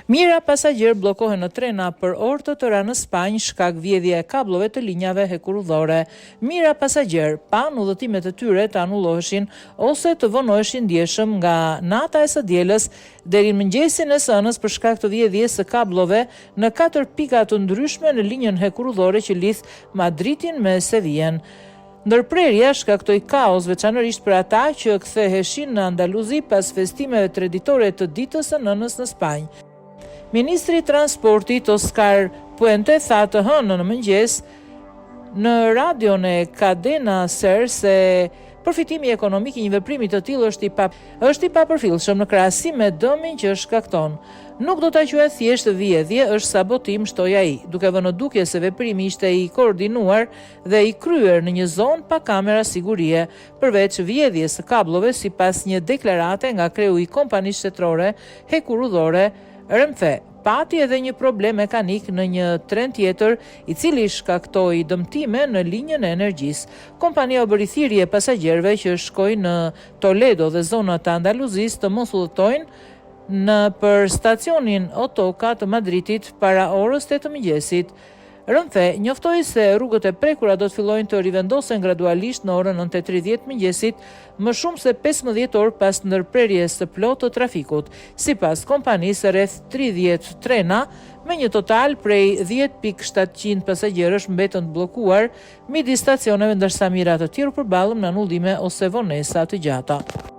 Mijëra pasagjerë bllokohen në trena për orë të tëra në Spanjë shkak vjedhje e kablove të linjave hekurudhore. Mijëra pasagjerë pan udhëtimet e tyre të anulloheshin ose të vonoheshin ndjeshëm nga nata e së dielës deri në mëngjesin e së hënës për shkak të vjedhjes së kablove në 4 pika të ndryshme në linjën hekurudhore që lidh Madridin me Sevillën. Ndërprerja shkaktoi kaos veçanërisht për ata që ktheheshin në Andaluzi pas festimeve traditore të ditës së nënës në Spanjë. Ministri i Transportit Oscar Puente tha të hënën në mëngjes në radion e Cadena Ser se përfitimi ekonomik i një veprimi të tillë është i papërfillshëm në krahasim me dëmin që shkakton. Nuk do ta quaj thjesht vjedhje, është sabotim, shtoi ai, duke vënë në dukje se veprimi ishte i koordinuar dhe i kryer në një zonë pa kamera sigurie, përveç vjedhjes së kablove sipas një deklarate nga kreu i kompanisë shtetërore hekurudhore Renfe. Pati edhe një problem mekanik në një tren tjetër i cili shkaktoi dëmtime në linjën e energjisë. Kompania u bëri thirrje pasagjerëve që shkojnë në Toledo dhe zonat e Andaluzisë të mos udhëtojnë në për stacionin Otoka të Madridit para orës 8 të mëngjesit. Renfe njoftoi se rrugët e prekura do të fillojnë të rivendosen gradualisht në orën 9:30 mëngjesit, më shumë se 15 orë pas ndërprerjes së plotë të trafikut. Sipas kompanisë, rreth 30 trena me një total prej 10.700 pasagjerësh mbetën të bllokuar midis stacioneve, ndërsa mijëra të tjerë përballën me anullime ose vonesa të gjata.